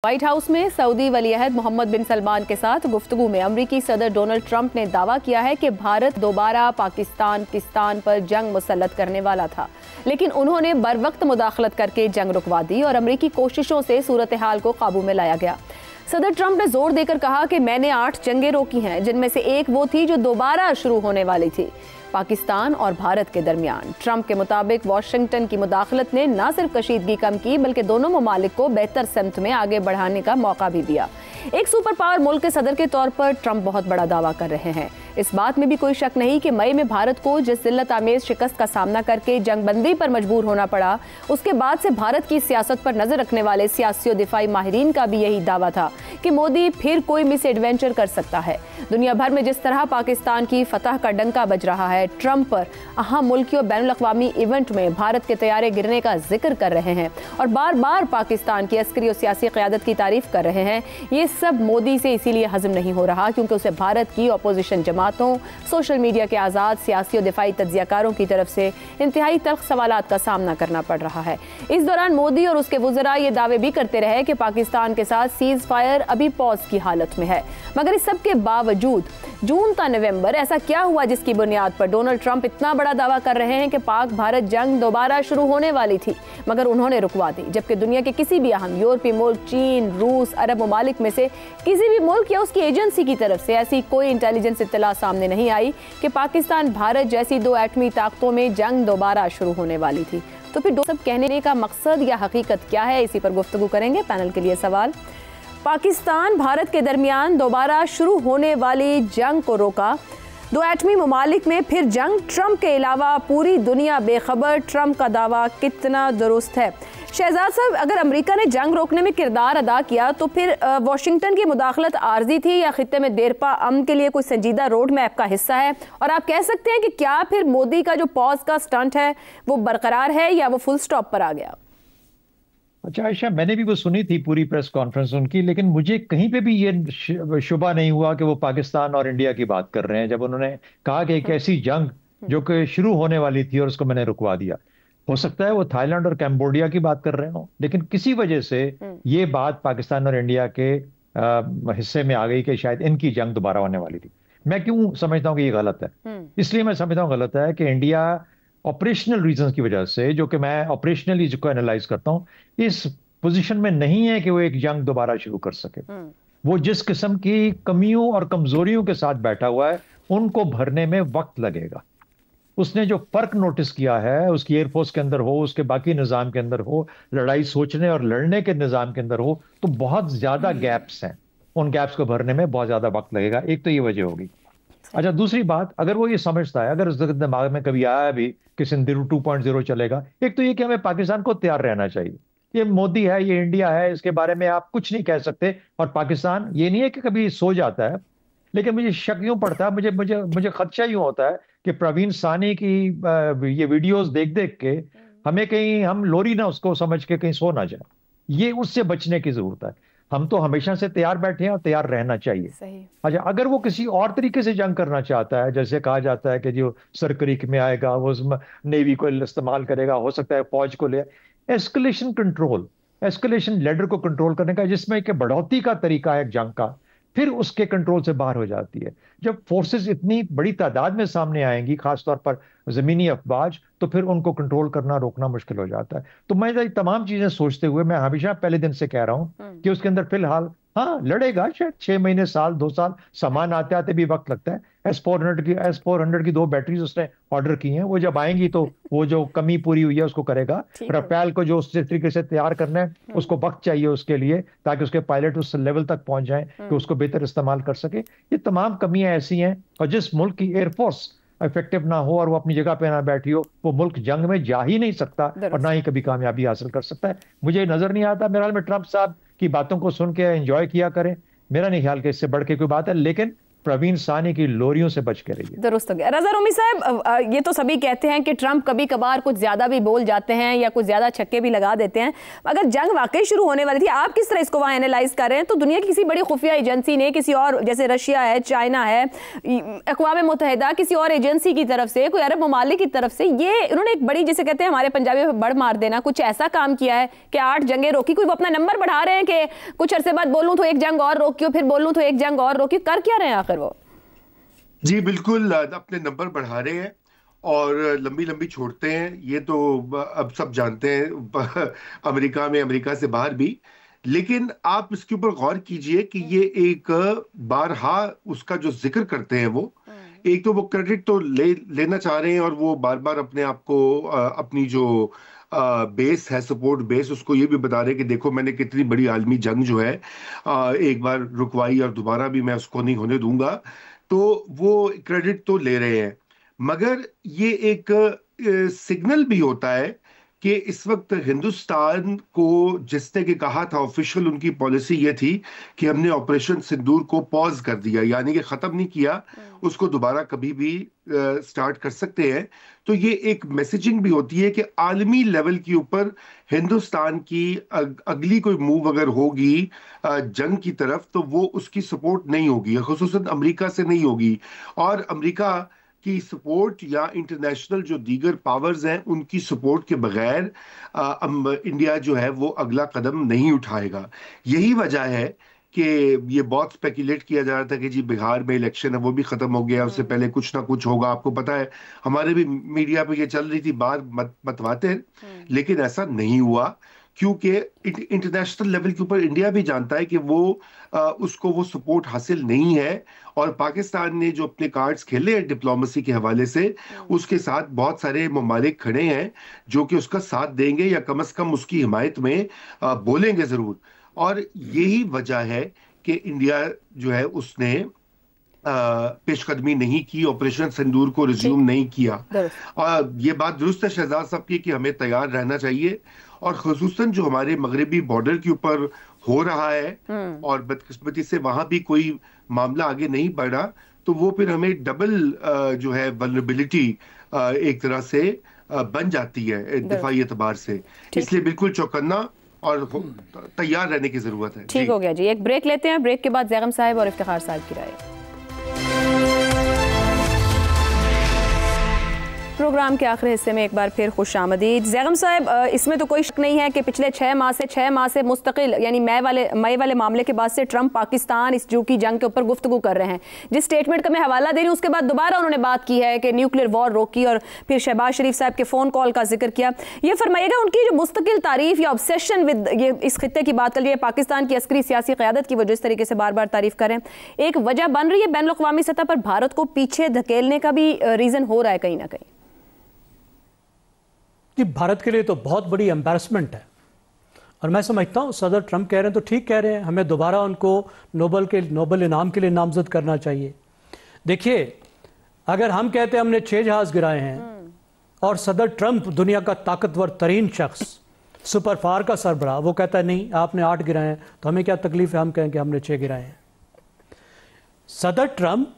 White house में Saudi वलीअहद Mohammad बिन सलमान के साथ गुफ्तगू में अमरीकी सदर डोनाल्ड ट्रंप ने दावा किया है कि भारत दोबारा पाकिस्तान पर जंग मुसल्लत करने वाला था, लेकिन उन्होंने बरवक्त मुदाखलत करके जंग रुकवा दी और अमरीकी कोशिशों से सूरत हाल को काबू में लाया गया। सदर ट्रंप ने जोर देकर कहा कि मैंने 8 जंगें रोकी हैं, जिनमें से एक वो थी जो दोबारा शुरू होने वाली थी, पाकिस्तान और भारत के दरमियान। ट्रंप के मुताबिक वाशिंगटन की मुदाखलत ने न सिर्फ कशीदगी कम की बल्कि दोनों ममालिक को बेहतर समत में आगे बढ़ाने का मौका भी दिया। एक सुपर पावर मुल्क के सदर के तौर पर ट्रंप बहुत बड़ा दावा कर रहे हैं। इस बात में भी कोई शक नहीं कि मई में भारत को जिस जिल्लत आमेज शिकस्त का सामना करके जंगबंदी पर मजबूर होना पड़ा, उसके बाद से भारत की सियासत पर नजर रखने वाले सियासी और दिफाई माहिरीन का भी यही दावा था कि मोदी फिर कोई मिस एडवेंचर कर सकता है। दुनिया भर में जिस तरह पाकिस्तान की फतह का डंका बज रहा है, ट्रंप पर अहम मुल्की और बैनुल अक़वामी इवेंट में भारत के तैयारे गिरने का जिक्र कर रहे हैं और बार बार पाकिस्तान की अस्करी और सियासी क़यादत की तारीफ कर रहे हैं। ये सब मोदी से इसीलिए हजम नहीं हो रहा क्योंकि उसे भारत की अपोजिशन जमातों, सोशल मीडिया के आज़ाद सियासी और दिफाई तज्ज़ियाकारों की तरफ से इंतहाई तल्ख सवालात का सामना करना पड़ रहा है। इस दौरान मोदी और उसके वज़रा ये दावे भी करते रहे कि पाकिस्तान के साथ सीज़ फायर अभी पॉज की हालत में है, मगर इस सब के बावजूद जून ता नवंबर ऐसा क्या हुआ जिसकी बुनियाद पर डोनाल्ड ट्रंप इतना बड़ा दावा कर रहे हैं कि पाक भारत जंग दोबारा शुरू होने वाली थी, मगर उन्होंने रुकवा दी, जबकि दुनिया के किसी भी अहम यूरोपीय मुल्क, चीन, रूस, अरब ममालिक में से किसी भी मुल्क या उसकी एजेंसी की तरफ से ऐसी कोई इंटेलिजेंस इत्तला सामने नहीं आई कि पाकिस्तान भारत जैसी 2 एटमी ताकतों में जंग दोबारा शुरू होने वाली थी। तो फिर सब कहने का मकसद या हकीकत क्या है, इसी पर गुफ्तगू करेंगे। पैनल के लिए सवाल। पाकिस्तान भारत के दरमियान दोबारा शुरू होने वाली जंग को रोका, 2 एटमी ममालिक में फिर जंग, ट्रंप के अलावा पूरी दुनिया बेखबर, ट्रंप का दावा कितना दुरुस्त है? शहजाद साहब, अगर अमेरिका ने जंग रोकने में किरदार अदा किया तो फिर वाशिंगटन की मुदाखलत आर्जी थी या खित्ते में देरपा अमन के लिए कोई संजीदा रोड मैप का हिस्सा है? और आप कह सकते हैं कि क्या फिर मोदी का जो पॉज का स्टंट है वो बरकरार है या वो फुल स्टॉप पर आ गया? अच्छा आयशा, मैंने भी वो सुनी थी पूरी प्रेस कॉन्फ्रेंस उनकी, लेकिन मुझे कहीं पे भी ये शुबा नहीं हुआ कि वो पाकिस्तान और इंडिया की बात कर रहे हैं जब उन्होंने कहा कि एक ऐसी जंग जो कि शुरू होने वाली थी और उसको मैंने रुकवा दिया। हो सकता है वो थाईलैंड और कैम्बोडिया की बात कर रहे हो, लेकिन किसी वजह से ये बात पाकिस्तान और इंडिया के हिस्से में आ गई कि शायद इनकी जंग दोबारा होने वाली थी। मैं क्यों समझता हूँ कि ये गलत है? इसलिए मैं समझता हूँ गलत है कि इंडिया ऑपरेशनल रीजंस की वजह से, जो कि मैं ऑपरेशनली जिसको एनालाइज करता हूं, इस पोजीशन में नहीं है कि वो एक जंग दोबारा शुरू कर सके। वो जिस किस्म की कमियों और कमजोरियों के साथ बैठा हुआ है उनको भरने में वक्त लगेगा। उसने जो फर्क नोटिस किया है, उसकी एयरफोर्स के अंदर हो, उसके बाकी निजाम के अंदर हो, लड़ाई सोचने और लड़ने के निजाम के अंदर हो, तो बहुत ज्यादा गैप्स हैं। उन गैप्स को भरने में बहुत ज्यादा वक्त लगेगा। एक तो ये वजह होगी। अच्छा, दूसरी बात, अगर वो ये समझता है, अगर उसके दिमाग में कभी आया भी कि सिंधु 2.0 चलेगा, एक तो ये कि हमें पाकिस्तान को तैयार रहना चाहिए। ये मोदी है, ये इंडिया है, इसके बारे में आप कुछ नहीं कह सकते। और पाकिस्तान ये नहीं है कि कभी सो जाता है, लेकिन मुझे शक यूं पड़ता है, मुझे मुझे मुझे खदशा यूं होता है कि प्रवीण सानी की ये वीडियोस देख देख के हमें कहीं हम लोरी ना उसको समझ के कहीं सो ना जाए। ये उससे बचने की जरूरत है। हम तो हमेशा से तैयार बैठे हैं और तैयार रहना चाहिए। सही। अच्छा, अगर वो किसी और तरीके से जंग करना चाहता है, जैसे कहा जाता है कि जो सर क्रीक में आएगा वो नेवी को इस्तेमाल करेगा, हो सकता है फौज को ले, एस्केलेशन कंट्रोल, एस्केलेशन लेडर को कंट्रोल करने का, जिसमें कि बढ़ोतरी का तरीका है जंग का, फिर उसके कंट्रोल से बाहर हो जाती है। जब फोर्सेस इतनी बड़ी तादाद में सामने आएंगी, खासतौर पर जमीनी अफवाज, तो फिर उनको कंट्रोल करना, रोकना मुश्किल हो जाता है। तो मैं ये तमाम चीजें सोचते हुए मैं हमेशा पहले दिन से कह रहा हूं कि उसके अंदर फिलहाल हाँ लड़ेगा, शायद 6 महीने, साल, 2 साल, सामान आते आते भी वक्त लगता है। S-400 की 2 बैटरीज उसने ऑर्डर की हैं, वो जब आएंगी तो वो जो कमी पूरी हुई है उसको करेगा। रफेल को जो उस तरीके से तैयार करना है उसको वक्त चाहिए उसके लिए, ताकि उसके पायलट उस लेवल तक पहुंच जाएं कि उसको बेहतर इस्तेमाल कर सके। ये तमाम कमियां ऐसी हैं, और जिस मुल्क की एयरफोर्स इफेक्टिव ना हो और वो अपनी जगह पे ना बैठी हो, वो मुल्क जंग में जा ही नहीं सकता और ना ही कभी कामयाबी हासिल कर सकता है। मुझे नजर नहीं आता, मेरे हाल में ट्रंप साहब की बातों को सुन के एंजॉय किया करें, मेरा नहीं ख्याल कि इससे बढ़ के कोई बात है। लेकिन प्रवीण सानी की लोरियों से बच के रहिए। दुरुस्त हो गया। रज़ा रूमी साहब, ये तो सभी कहते हैं कि ट्रंप कभी कभार कुछ ज़्यादा भी बोल जाते हैं या कुछ ज़्यादा छक्के भी लगा देते हैं। अगर जंग वाकई शुरू होने वाली थी, आप किस तरह इसको वहाँ एनालाइज कर रहे हैं? तो दुनिया की किसी बड़ी खुफिया एजेंसी ने, किसी और, जैसे रशिया है, चाइना है, अक़वाम मुत्तहिदा, किसी और एजेंसी की तरफ से, कोई अरब ममालिक की तरफ से, ये उन्होंने एक बड़ी, जिसे कहते हैं हमारे पंजाबी में बड़ मार देना, कुछ ऐसा काम किया है कि 8 जंगें रोकी? कोई वो अपना नंबर बढ़ा रहे हैं कि कुछ अरसे बाद बोलूँ तो एक जंग और रोकी, फिर बोलूँ तो एक जंग और रोकी? कर क्या रहे हैं आखिर वो? जी बिल्कुल, अपने नंबर बढ़ा रहे हैं और लंबी लंबी छोड़ते हैं, ये तो अब सब जानते हैं, अमेरिका में, अमेरिका से बाहर भी। लेकिन आप इसके ऊपर गौर कीजिए कि ये एक बारहा उसका जो जिक्र करते हैं वो, एक तो वो क्रेडिट तो लेना चाह रहे हैं और वो बार बार अपने आप को अपनी जो बेस है, सपोर्ट बेस, उसको ये भी बता रहे हैं कि देखो मैंने कितनी बड़ी आलमी जंग जो है एक बार रुकवाई और दोबारा भी मैं उसको नहीं होने दूंगा। तो वो क्रेडिट तो ले रहे हैं, मगर ये एक सिग्नल भी होता है कि इस वक्त हिंदुस्तान को, जिसने कि कहा था ऑफिशियल उनकी पॉलिसी ये थी कि हमने ऑपरेशन सिंदूर को पॉज कर दिया, यानी कि खत्म नहीं किया, उसको दोबारा कभी भी स्टार्ट कर सकते हैं। तो ये एक मैसेजिंग भी होती है कि आलमी लेवल के ऊपर हिंदुस्तान की अगली कोई मूव अगर होगी जंग की तरफ, तो वो उसकी सपोर्ट नहीं होगी, खुसूसन अमेरिका से नहीं होगी। और अमेरिका की सपोर्ट या इंटरनेशनल जो दीगर पावर्स हैं उनकी सपोर्ट के बगैर इंडिया जो है वो अगला कदम नहीं उठाएगा। यही वजह है कि ये बहुत स्पेकुलेट किया जा रहा था कि जी बिहार में इलेक्शन है वो भी खत्म हो गया, उससे पहले कुछ ना कुछ होगा। आपको पता है हमारे भी मीडिया पे ये चल रही थी बात मतवाते, लेकिन ऐसा नहीं हुआ, क्योंकि इंटरनेशनल लेवल के ऊपर इंडिया भी जानता है कि वो उसको वो सपोर्ट हासिल नहीं है। और पाकिस्तान ने जो अपने कार्ड्स खेले हैं डिप्लोमेसी के हवाले से, उसके साथ बहुत सारे ममालिक खड़े हैं जो कि उसका साथ देंगे या कम से कम उसकी हिमायत में बोलेंगे जरूर। और यही वजह है कि इंडिया जो है उसने पेशकदमी नहीं की, ऑपरेशन सिंदूर को रिज्यूम नहीं किया। और ये बात दुरुस्त है शहजाद साहब की कि हमें तैयार रहना चाहिए, और खुसूसन जो हमारे मगरबी बॉर्डर के ऊपर हो रहा है और बदकिस्मती से वहां भी कोई मामला आगे नहीं बढ़ा, तो वो फिर हमें डबल जो है वल्नरेबिलिटी एक तरह से बन जाती है दिफाई एतबार से। इसलिए बिल्कुल चौकन्ना और तैयार रहने की जरूरत है। ठीक हो गया जी, एक ब्रेक लेते हैं, ब्रेक के बाद ज़ैगम साहब और इफ्तिखार साहब की राय। प्रोग्राम के आखिरी हिस्से में एक बार फिर खुश आमदीद। ज़ैगम साहब, इसमें तो कोई शक नहीं है कि पिछले 6 माह से मुस्तकिल, यानी मई वाले मामले के बाद से ट्रंप पाकिस्तान इस जो की जंग के ऊपर गुफ्तगू कर रहे हैं। जिस स्टेटमेंट का मैं हवाला दे रही हूँ उसके बाद दोबारा उन्होंने बात की है कि न्यूक्लियर वॉर रोकी, और फिर शहबाज शरीफ साहब के फ़ोन कॉल का जिक्र किया। ये फरमाइएगा, उनकी जो मुस्तकिल तारीफ या ऑब्सेशन विद ये इस खित्ते की बात कर रही है, पाकिस्तान की अस्करी सियासी क़यादत की वजह, इस तरीके से बार बार तारीफ करें, एक वजह बन रही है बैनुल अक़वामी सतह पर भारत को पीछे धकेलने का भी रीज़न हो रहा है कहीं ना कहीं? भारत के लिए तो बहुत बड़ी एम्बैरसमेंट है, और मैं समझता हूँ सदर ट्रंप कह रहे हैं तो ठीक कह रहे हैं, हमें दोबारा उनको नोबेल इनाम के लिए नामजद करना चाहिए। देखिए, अगर हम कहते हैं हमने 6 जहाज गिराए हैं और सदर ट्रंप दुनिया का ताकतवर तरीन शख्स, सुपर पावर का सरबराह, वो कहता है नहीं आपने 8 गिराए हैं, तो हमें क्या तकलीफ है हम कहेंगे हमने 6 गिराए हैं। सदर ट्रंप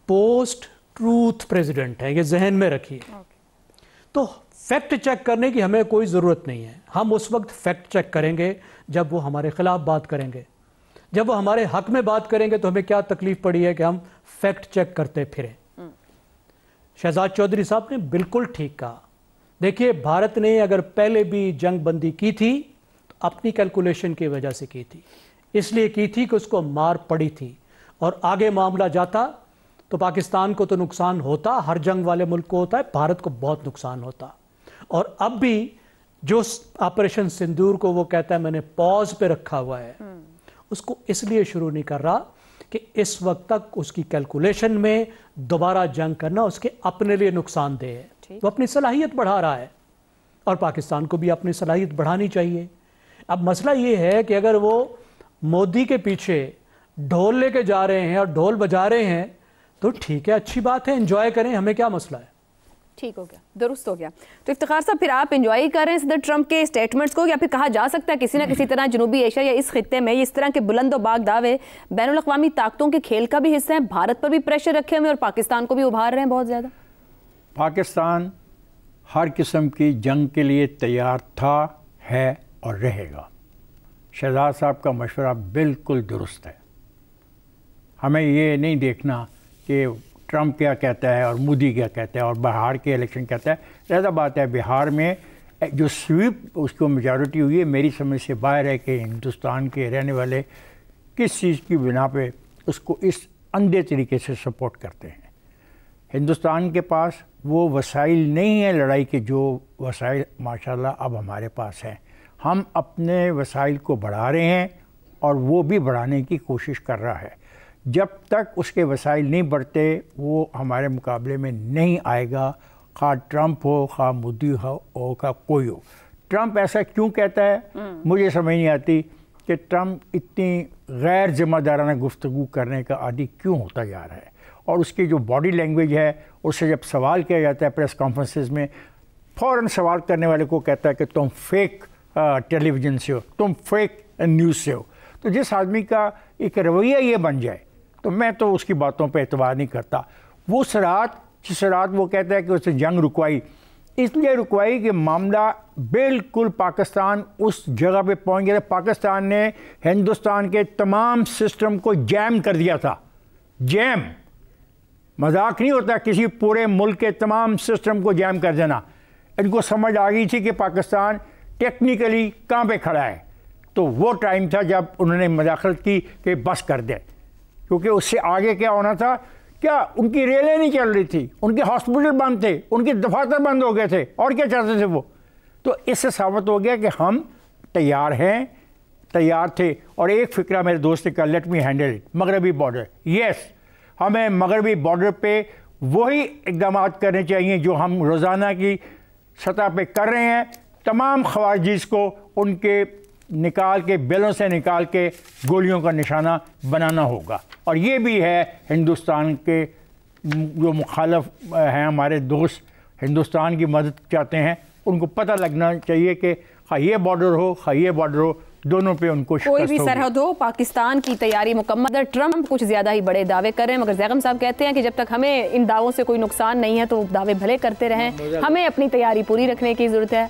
पोस्ट ट्रूथ प्रेसिडेंट है, ये जहन में रखिए। तो फैक्ट चेक करने की हमें कोई ज़रूरत नहीं है। हम उस वक्त फैक्ट चेक करेंगे जब वो हमारे खिलाफ बात करेंगे। जब वो हमारे हक में बात करेंगे तो हमें क्या तकलीफ पड़ी है कि हम फैक्ट चेक करते फिरें। शहजाद चौधरी साहब ने बिल्कुल ठीक कहा। देखिए, भारत ने अगर पहले भी जंग बंदी की थी तो अपनी कैलकुलेशन की वजह से की थी, इसलिए की थी कि उसको मार पड़ी थी, और आगे मामला जाता तो पाकिस्तान को तो नुकसान होता, हर जंग वाले मुल्क को होता है, भारत को बहुत नुकसान होता। और अब भी जो ऑपरेशन सिंदूर को वो कहता है मैंने पॉज पे रखा हुआ है, उसको इसलिए शुरू नहीं कर रहा कि इस वक्त तक उसकी कैलकुलेशन में दोबारा जंग करना उसके अपने लिए नुकसानदेह है। वो अपनी सलाहियत बढ़ा रहा है, और पाकिस्तान को भी अपनी सलाहियत बढ़ानी चाहिए। अब मसला ये है कि अगर वो मोदी के पीछे ढोल लेके जा रहे हैं और ढोल बजा रहे हैं तो ठीक है, अच्छी बात है, एंजॉय करें, हमें क्या मसला है। ठीक हो गया, दुरुस्त हो गया। तो इफ्तिखार साहब, फिर आप एंजॉय कर रहे हैं सदर ट्रंप के स्टेटमेंट्स को, या फिर कहा जा सकता है किसी ना किसी तरह जनूबी एशिया या इस खित्ते में इस तरह के बुलंद बाग दावे बैनुल अक़वामी ताकतों के खेल का भी हिस्सा है, भारत पर भी प्रेशर रखे हुए और पाकिस्तान को भी उभार रहे हैं बहुत ज़्यादा? पाकिस्तान हर किस्म की जंग के लिए तैयार था, है और रहेगा। शहजाद साहब का मशवरा बिल्कुल दुरुस्त है। हमें ये नहीं देखना कि ट्रंप क्या कहता है और मोदी क्या कहता है और बिहार के इलेक्शन कहता है। ज़्यादा बात है, बिहार में जो स्वीप उसको मेजॉरिटी हुई है, मेरी समझ से बाहर है कि हिंदुस्तान के रहने वाले किस चीज़ की बिना पे उसको इस अंधे तरीके से सपोर्ट करते हैं। हिंदुस्तान के पास वो वसाइल नहीं है लड़ाई के जो वसाइल माशाल्लाह अब हमारे पास हैं। हम अपने वसाइल को बढ़ा रहे हैं और वो भी बढ़ाने की कोशिश कर रहा है। जब तक उसके वसाइल नहीं बढ़ते वो हमारे मुकाबले में नहीं आएगा, खा ट्रंप हो, खा मोदी हो, खा कोई हो। ट्रंप ऐसा क्यों कहता है मुझे समझ नहीं आती कि ट्रंप इतनी गैर जिम्मेदाराना गुफ्तगू करने का आदी क्यों होता जा रहा है। और उसकी जो बॉडी लैंग्वेज है, उससे जब सवाल किया जाता है प्रेस कॉन्फ्रेंसेस में, फ़ौरन सवाल करने वाले को कहता है कि तुम फेक टेलीविज़न से हो, तुम फेक न्यूज़ से हो। तो जिस आदमी का एक रवैया ये बन जाए तो मैं तो उसकी बातों पे एतबार नहीं करता। वो जिस रात वो कहता है कि उसने जंग रुकवाई, इसलिए रुकवाई कि मामला बिल्कुल पाकिस्तान उस जगह पे पहुंच गया। पाकिस्तान ने हिंदुस्तान के तमाम सिस्टम को जैम कर दिया था। जैम मजाक नहीं होता, किसी पूरे मुल्क के तमाम सिस्टम को जैम कर देना। इनको समझ आ गई थी कि पाकिस्तान टेक्निकली कहाँ पे खड़ा है। तो वो टाइम था जब उन्होंने मदाखलत की कि बस कर दे, क्योंकि उससे आगे क्या होना था, क्या उनकी रेलें नहीं चल रही थी, उनके हॉस्पिटल बंद थे, उनके दफातर बंद हो गए थे, और क्या चाहते थे वो। तो इससे साबित हो गया कि हम तैयार हैं, तैयार थे। और एक फ़िक्रा मेरे दोस्त ने कहा, लेट मी हैंडल इट, मगरबी बॉर्डर। यस, हमें मगरबी बॉर्डर पे वही इक़दाम करने चाहिए जो हम रोज़ाना की सतह पे कर रहे हैं। तमाम ख़वारीज को उनके निकाल के, बेलों से निकाल के गोलियों का निशाना बनाना होगा। और ये भी है हिंदुस्तान के जो मुखालफ हैं, हमारे दोस्त हिंदुस्तान की मदद चाहते हैं, उनको पता लगना चाहिए कि हाँ ये बॉर्डर हो, हाँ ये बॉर्डर हो, दोनों पे उनको कोई भी सरहद हो, पाकिस्तान की तैयारी मुकम्मल। ट्रंप कुछ ज़्यादा ही बड़े दावे कर रहे हैं, मगर ज़ैगम साहब कहते हैं कि जब तक हमें इन दावों से कोई नुकसान नहीं है तो दावे भले करते रहें, हमें अपनी तैयारी पूरी रखने की ज़रूरत है।